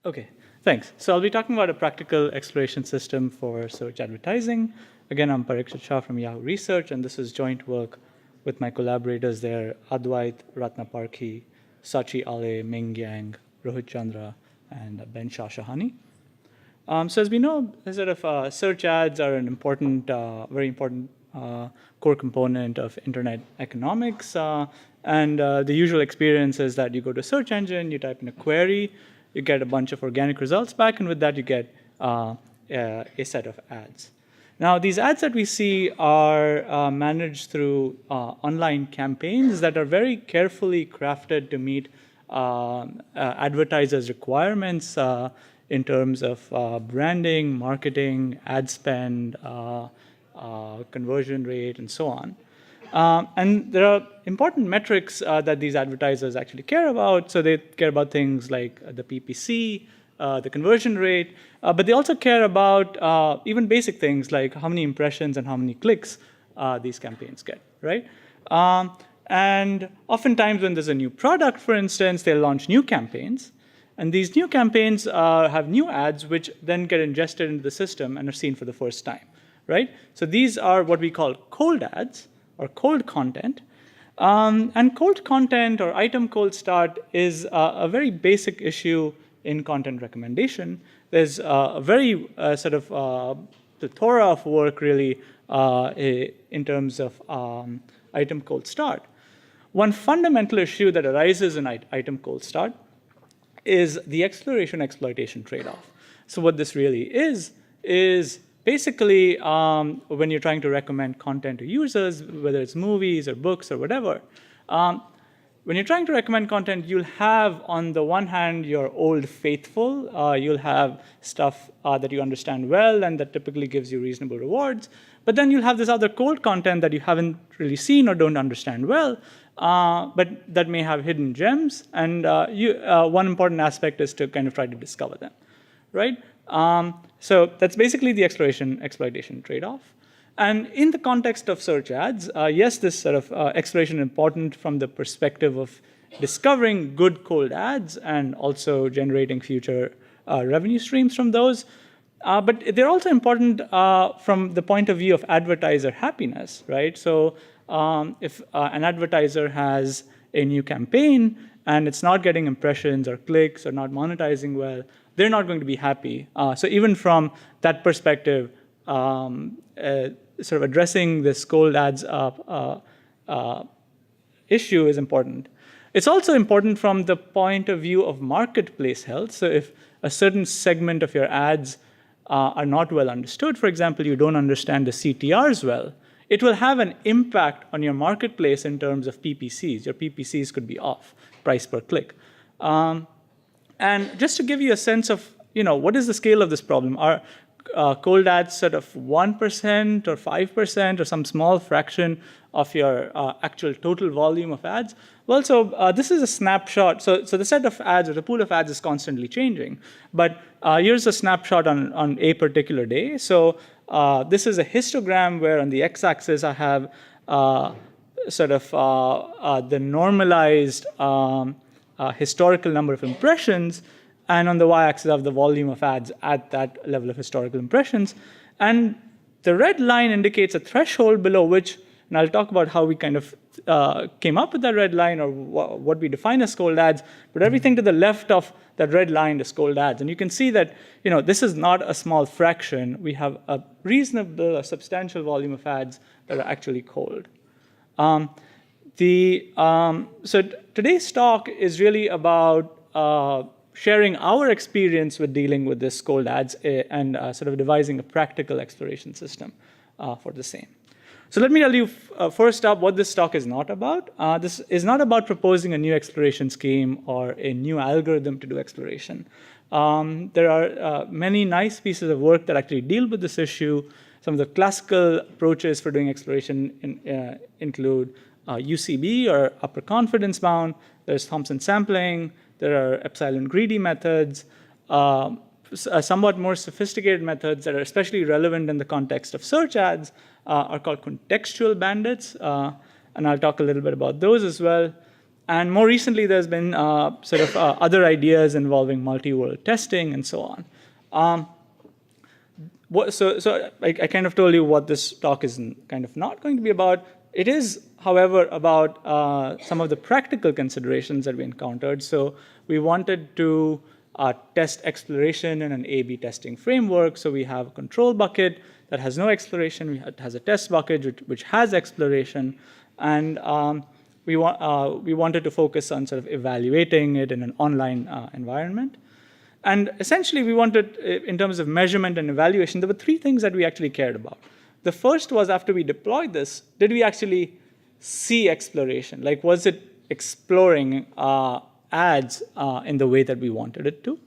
Okay, thanks. So I'll be talking about a practical exploration system for search advertising. Again, I'm Parikshit Shah from Yahoo Research, and this is joint work with my collaborators there, Advait Ratnaparkhi, Sachi Ale, Ming Yang, Rohit Chandra, and Ben Shahani. So as we know, sort of search ads are an important, very important core component of internet economics. And the usual experience is that you go to a search engine, you type in a query, you get a bunch of organic results back, and with that you get a set of ads. Now, these ads that we see are managed through online campaigns that are very carefully crafted to meet advertisers' requirements in terms of branding, marketing, ad spend, conversion rate, and so on. And there are important metrics that these advertisers actually care about. So they care about things like the PPC, the conversion rate, but they also care about even basic things like how many impressions and how many clicks these campaigns get, right? And oftentimes when there's a new product, for instance, they'll launch new campaigns. And these new campaigns have new ads which then get ingested into the system and are seen for the first time, right? So these are what we call cold ads or cold content. And cold content or item cold start is a very basic issue in content recommendation. There's a very sort of plethora of work really in terms of item cold start. One fundamental issue that arises in item cold start is the exploration-exploitation trade-off. So what this really is basically when you're trying to recommend content to users, whether it's movies or books or whatever, when you're trying to recommend content, you'll have, on the one hand, your old faithful. You'll have stuff that you understand well and that typically gives you reasonable rewards. But then you'll have this other cold content that you haven't really seen or don't understand well, but that may have hidden gems. And one important aspect is to kind of try to discover them, right? So that's basically the exploration-exploitation trade-off. And in the context of search ads, yes, this sort of exploration is important from the perspective of discovering good cold ads and also generating future revenue streams from those. But they're also important from the point of view of advertiser happiness, right? So if an advertiser has a new campaign and it's not getting impressions or clicks or not monetizing well, they're not going to be happy. So even from that perspective, sort of addressing this cold ads issue is important. It's also important from the point of view of marketplace health. So if a certain segment of your ads are not well understood, for example, you don't understand the CTRs well, it will have an impact on your marketplace in terms of PPCs. Your PPCs could be off, price per click. And just to give you a sense of, what is the scale of this problem? Are cold ads sort of 1% or 5% or some small fraction of your actual total volume of ads? Well, so this is a snapshot. So the set of ads or the pool of ads is constantly changing. But here's a snapshot on a particular day. So this is a histogram where on the x-axis I have sort of the normalized historical number of impressions, and on the y-axis of the volume of ads at that level of historical impressions. And the red line indicates a threshold below which, and I'll talk about how we kind of came up with that red line or what we define as cold ads, but everything to the left of that red line is cold ads. And you can see that this is not a small fraction. We have a reasonable, substantial volume of ads that are actually cold. So today's talk is really about sharing our experience with dealing with this cold ads and sort of devising a practical exploration system for the same. So let me tell you first up what this talk is not about. This is not about proposing a new exploration scheme or a new algorithm to do exploration. There are many nice pieces of work that actually deal with this issue. Some of the classical approaches for doing exploration include UCB or upper confidence bound. There's Thompson sampling. There are epsilon greedy methods. Somewhat more sophisticated methods that are especially relevant in the context of search ads are called contextual bandits. And I'll talk a little bit about those as well. And more recently, there's been sort of other ideas involving multi-world testing and so on. So I kind of told you what this talk is kind of not going to be about. It is, however, about some of the practical considerations that we encountered. So we wanted to test exploration in an A/B testing framework. So we have a control bucket that has no exploration. It has a test bucket which has exploration. And we wanted to focus on sort of evaluating it in an online environment. And essentially, we wanted, in terms of measurement and evaluation, there were three things that we actually cared about. The first was, after we deployed this, did we actually see exploration? Like, was it exploring ads in the way that we wanted it to?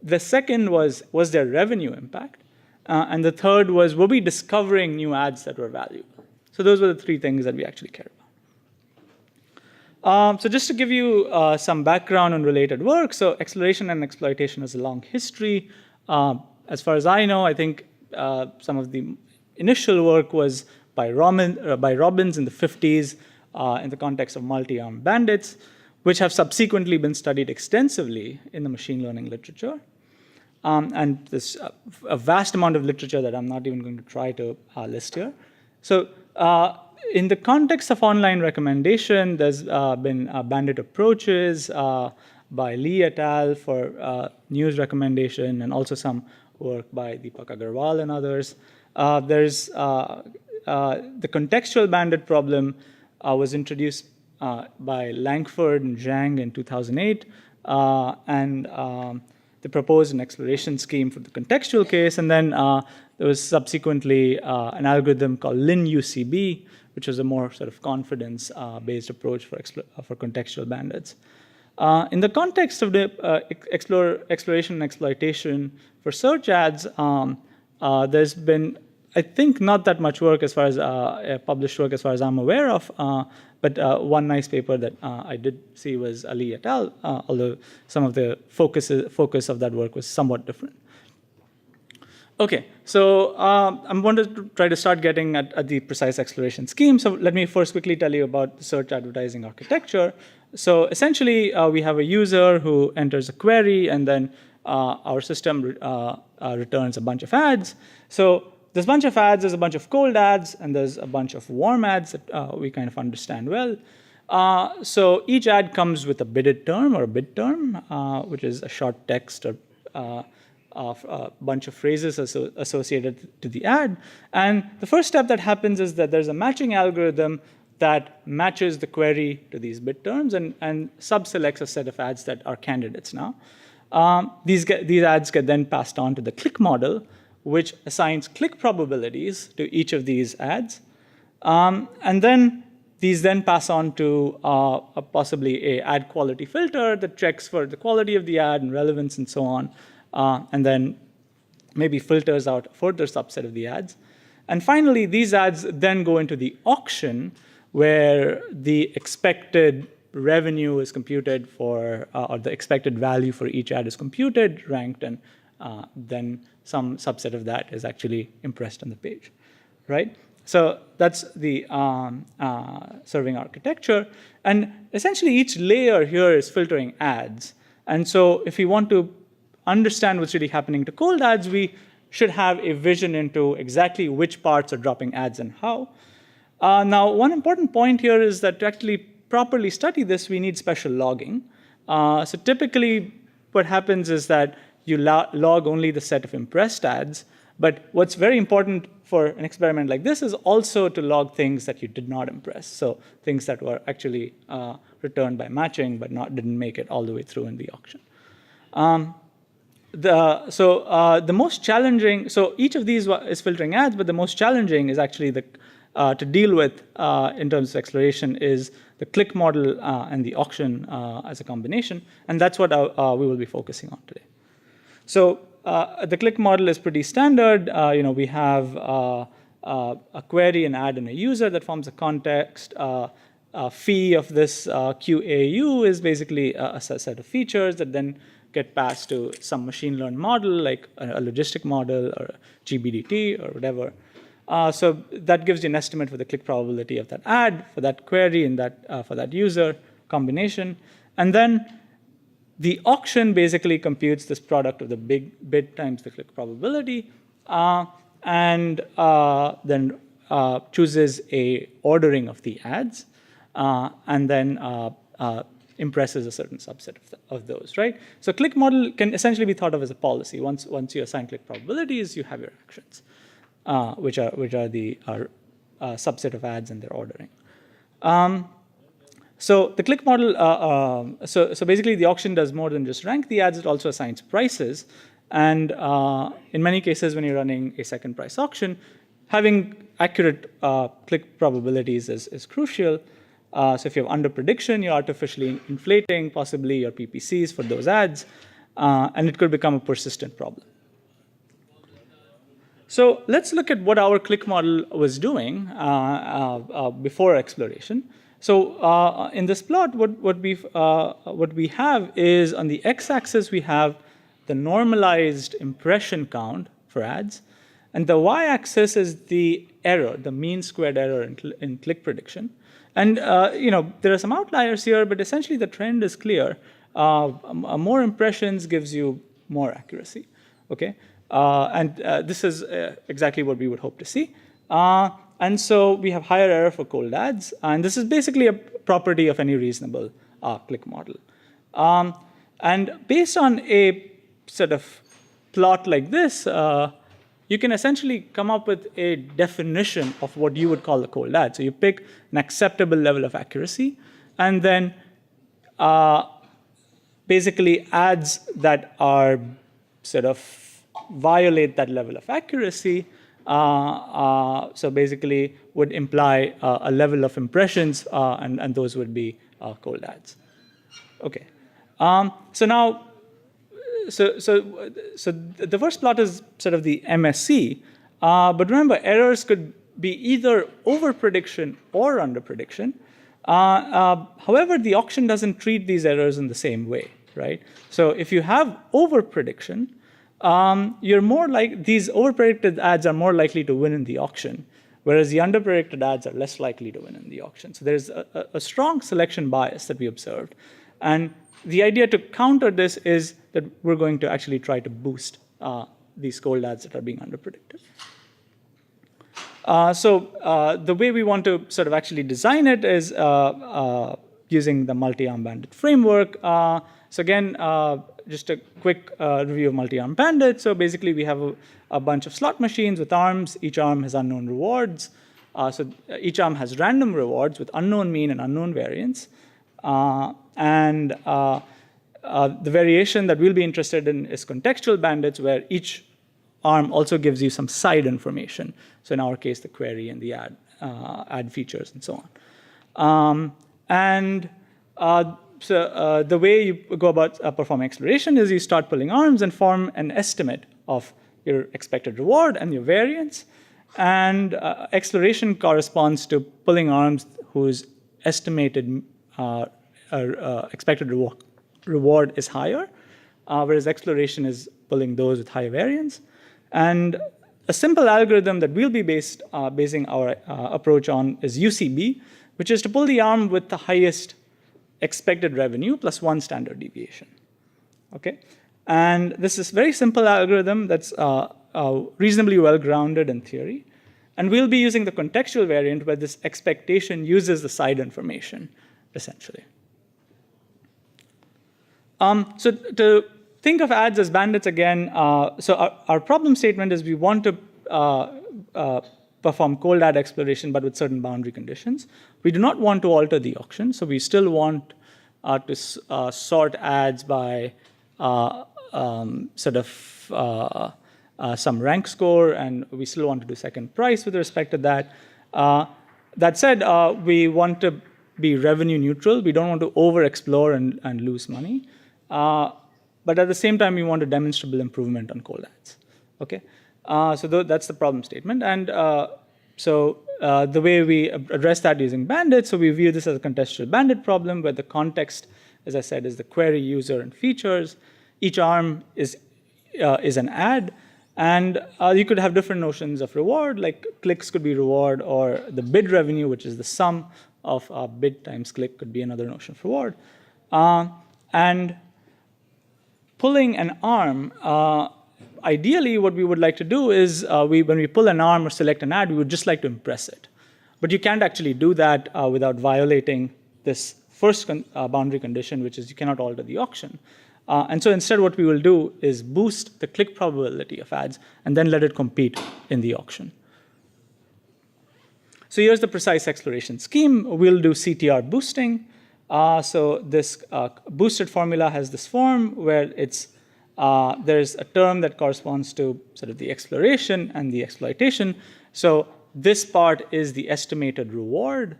The second was there revenue impact? And the third was, were we discovering new ads that were valuable? So those were the three things that we actually cared about. So just to give you some background on related work, so exploration and exploitation has a long history. As far as I know, I think some of the initial work was by Robbins in the 50s in the context of multi-armed bandits, which have subsequently been studied extensively in the machine learning literature. And there's a vast amount of literature that I'm not even going to try to list here. So in the context of online recommendation, there's been Bandit approaches by Lee et al. For news recommendation, and also some work by Deepak Agarwal and others. There's the contextual bandit problem was introduced by Langford and Zhang in 2008, and they proposed an exploration scheme for the contextual case, and then there was subsequently an algorithm called LinUCB, which was a more sort of confidence-based approach for contextual bandits. In the context of the exploration and exploitation for search ads, there's been, I think, not that much work as far as published work as far as I'm aware of, but one nice paper that I did see was Ali et al., although some of the focus of that work was somewhat different. Okay, so I'm going to try to start getting at the precise exploration scheme. So let me first quickly tell you about the search advertising architecture. So essentially, we have a user who enters a query, and then our system returns a bunch of ads. So there's a bunch of ads, there's a bunch of cold ads, and there's a bunch of warm ads that we kind of understand well. So each ad comes with a bidded term or a bid term, which is a short text or of a bunch of phrases associated to the ad. And the first step that happens is that there's a matching algorithm that matches the query to these bid terms and sub-selects a set of ads that are candidates now. These ads get then passed on to the click model, which assigns click probabilities to each of these ads. And then these then pass on to possibly an ad quality filter that checks for the quality of the ad and relevance and so on. And then maybe filters out a further subset of the ads. And finally, these ads then go into the auction, where the expected revenue is computed for, or the expected value for each ad is computed, ranked, and then some subset of that is actually impressed on the page, right? So that's the serving architecture. And essentially, each layer here is filtering ads. And so if we want to understand what's really happening to cold ads, we should have a vision into exactly which parts are dropping ads and how. Now, one important point here is that to actually properly study this, we need special logging. So typically, what happens is that you log only the set of impressed ads. But what's very important for an experiment like this is also to log things that you did not impress. So things that were actually returned by matching, but didn't make it all the way through in the auction. The most challenging, so each of these is filtering ads, but the most challenging is actually to deal with in terms of exploration is the click model and the auction as a combination. And that's what we will be focusing on today. So the click model is pretty standard. We have a query, an ad, and a user that forms a context. Phi of this QAU is basically a set of features that then get passed to some machine learned model, like a logistic model or a GBDT or whatever. So that gives you an estimate for the click probability of that ad, for that query, and for that user. combination. And then the auction basically computes this product of the big bid times the click probability, and then chooses a ordering of the ads, and then impresses a certain subset of those, right? So click model can essentially be thought of as a policy. Once you assign click probabilities, you have your actions, which are the subset of ads and their ordering. So the click model, so basically the auction does more than just rank the ads, it also assigns prices. And in many cases when you're running a second price auction, having accurate click probabilities is crucial. So if you have under prediction, you're artificially inflating possibly your PPCs for those ads, and it could become a persistent problem. So let's look at what our click model was doing before exploration. So in this plot, what we have is on the x-axis we have the normalized impression count for ads, and the y-axis is the error, the mean squared error in click prediction. And there are some outliers here, but essentially the trend is clear. More impressions gives you more accuracy. Okay, and this is exactly what we would hope to see. And so we have higher error for cold ads, and this is basically a property of any reasonable click model. And based on a sort of plot like this, you can essentially come up with a definition of what you would call a cold ad. So you pick an acceptable level of accuracy, and then basically ads that are sort of violate that level of accuracy, so basically would imply a level of impressions, and those would be cold ads. Okay, so now, so the first plot is sort of the MSC, but remember errors could be either over prediction or under prediction. However, the auction doesn't treat these errors in the same way, right? So if you have over prediction, you're more like these over predicted ads are more likely to win in the auction, whereas the under predicted ads are less likely to win in the auction. So there's a strong selection bias that we observed, and the idea to counter this is that we're going to actually try to boost these cold ads that are being under-predicted. So the way we want to sort of actually design it is using the multi-arm bandit framework. So again, just a quick review of multi-arm bandit. So basically we have a bunch of slot machines with arms. Each arm has unknown rewards. So each arm has random rewards with unknown mean and unknown variance. And the variation that we'll be interested in is contextual bandits, where each arm also gives you some side information. So in our case, the query and the ad features and so on. So the way you go about performing exploration is you start pulling arms and form an estimate of your expected reward and your variance. And exploration corresponds to pulling arms whose estimated expected reward is higher, whereas exploration is pulling those with high variance. And a simple algorithm that we'll be basing our approach on is UCB, which is to pull the arm with the highest expected revenue plus one standard deviation. Okay, and this is a very simple algorithm that's reasonably well grounded in theory, and we'll be using the contextual variant where this expectation uses the side information essentially. So to think of ads as bandits again, so our problem statement is we want to perform cold ad exploration, but with certain boundary conditions. We do not want to alter the auction, so we still want to sort ads by sort of some rank score, and we still want to do second price with respect to that. That said, we want to be revenue neutral. We don't want to over-explore and lose money. But at the same time, we want a demonstrable improvement on cold ads. Okay, so that's the problem statement. And so the way we address that using Bandit, so we view this as a contextual Bandit problem where the context, as I said, is the query, user, and features. Each arm is an ad, and you could have different notions of reward, like clicks could be reward, or the bid revenue, which is the sum of bid times click could be another notion of reward. And pulling an arm, ideally what we would like to do is when we pull an arm or select an ad, we would just like to impress it. But you can't actually do that without violating this first boundary condition, which is you cannot alter the auction. And so instead what we will do is boost the click probability of ads and then let it compete in the auction. So here's the precise exploration scheme. We'll do CTR boosting. So this boosted formula has this form where there's a term that corresponds to sort of the exploration and the exploitation. So this part is the estimated reward,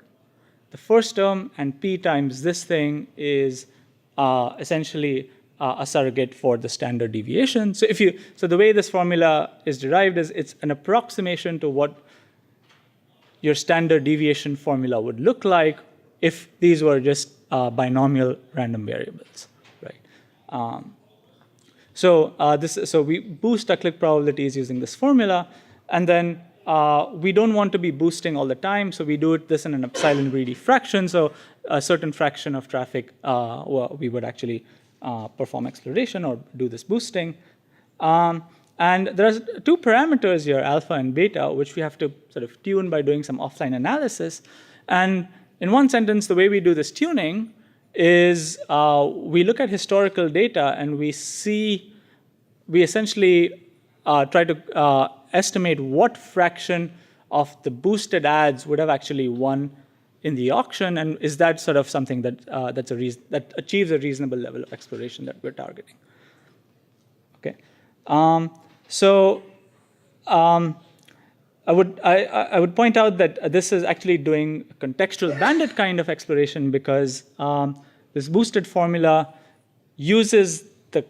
the first term, and P times this thing is essentially a surrogate for the standard deviation. So the way this formula is derived is it's an approximation to what your standard deviation formula would look like if these were just binomial random variables, right? So we boost our click probabilities using this formula, and then we don't want to be boosting all the time, so we do this in an epsilon greedy fraction. So a certain fraction of traffic, we would actually perform exploration or do this boosting. And there's two parameters here, alpha and beta, which we have to sort of tune by doing some offline analysis. And in one sentence, the way we do this tuning is we look at historical data and we essentially try to estimate what fraction of the boosted ads would have actually won in the auction, and is that sort of something that that achieves a reasonable level of exploration that we're targeting. Okay, I would point out that this is actually doing contextual bandit kind of exploration because this boosted formula uses the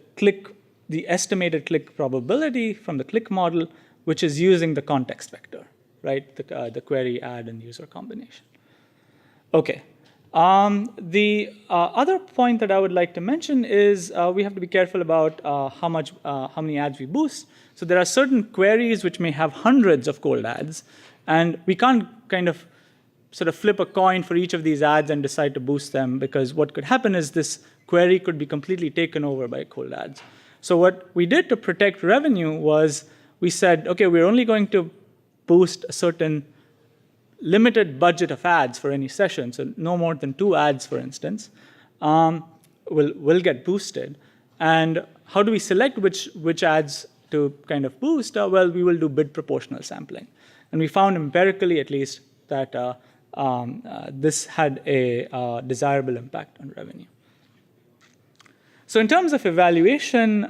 estimated click probability from the click model, which is using the context vector, right? The query, ad, and user combination. Okay. The other point that I would like to mention is we have to be careful about how many ads we boost. So there are certain queries which may have hundreds of cold ads, and we can't kind of sort of flip a coin for each of these ads and decide to boost them, because what could happen is this query could be completely taken over by cold ads. So what we did to protect revenue was we said, okay, we're only going to boost a certain limited budget of ads for any session, so no more than 2 ads, for instance, will get boosted. And how do we select which ads to kind of boost? Well, we will do bid proportional sampling. And we found empirically, at least, that this had a desirable impact on revenue. So in terms of evaluation,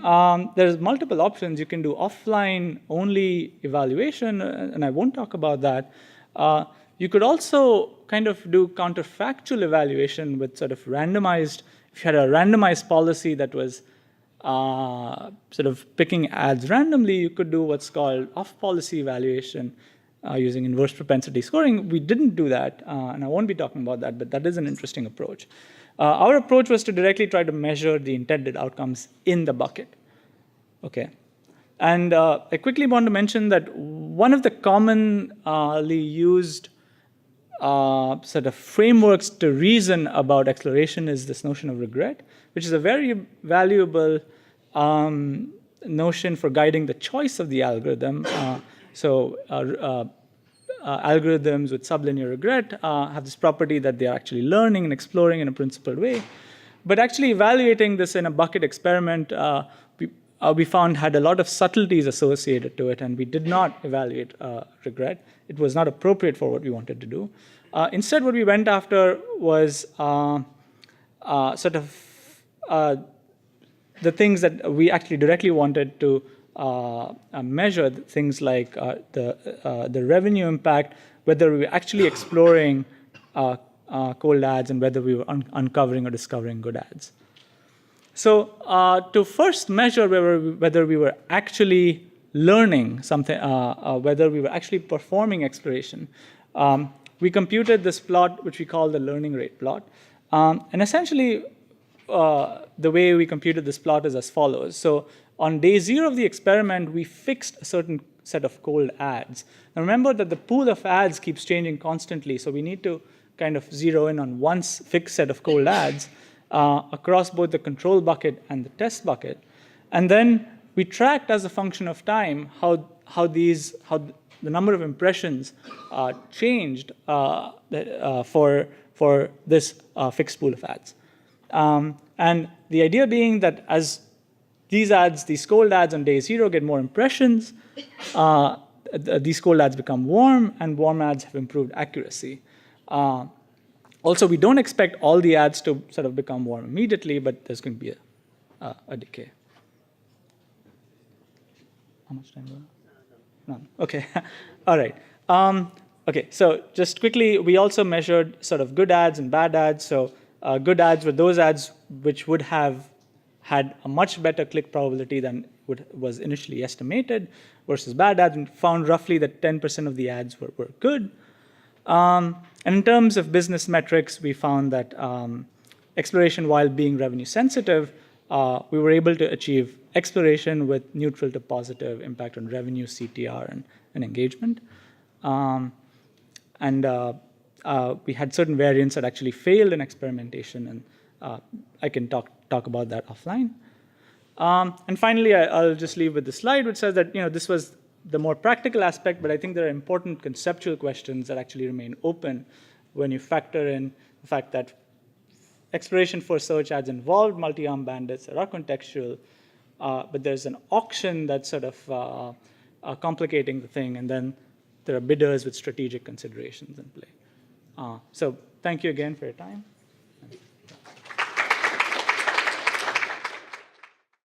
there's multiple options. You can do offline-only evaluation, and I won't talk about that. You could also kind of do counterfactual evaluation with sort of randomized, if you had a randomized policy that was sort of picking ads randomly, you could do what's called off-policy evaluation using inverse propensity scoring. We didn't do that, and I won't be talking about that, but that is an interesting approach. Our approach was to directly try to measure the intended outcomes in the bucket. Okay. And I quickly want to mention that one of the commonly used sort of frameworks to reason about exploration is this notion of regret, which is a very valuable notion for guiding the choice of the algorithm. Algorithms with sublinear regret have this property that they are actually learning and exploring in a principled way. But actually evaluating this in a bucket experiment, we found had a lot of subtleties associated to it, and we did not evaluate regret. It was not appropriate for what we wanted to do. Instead, what we went after was sort of the things that we actually directly wanted to measure, things like the revenue impact, whether we were actually exploring cold ads, and whether we were uncovering or discovering good ads. So to first measure whether we were actually learning something, whether we were actually performing exploration, we computed this plot, which we call the learning rate plot. And essentially, the way we computed this plot is as follows. So on day 0 of the experiment, we fixed a certain set of cold ads. Now remember that the pool of ads keeps changing constantly, so we need to kind of zero in on one fixed set of cold ads across both the control bucket and the test bucket. And then we tracked as a function of time how the number of impressions changed for this fixed pool of ads. And the idea being that as these cold ads on day 0 get more impressions, these cold ads become warm, and warm ads have improved accuracy. Also, we don't expect all the ads to sort of become warm immediately, but there's going to be a decay. How much time do I have? None. OK. All right. OK, so just quickly, we also measured sort of good ads and bad ads. So good ads were those ads which would have had a much better click probability than was initially estimated, versus bad ads, and found roughly that 10% of the ads were good. And in terms of business metrics, we found that exploration, while being revenue sensitive, we were able to achieve exploration with neutral to positive impact on revenue, CTR, and engagement. And we had certain variants that actually failed in experimentation, and I can talk about that offline. And finally, I'll just leave with the slide, which says that this was the more practical aspect, but I think there are important conceptual questions that actually remain open when you factor in the fact that exploration for search ads involved multi-armed bandits that are contextual, but there's an auction that's sort of complicating the thing, and then there are bidders with strategic considerations in play. So thank you again for your time.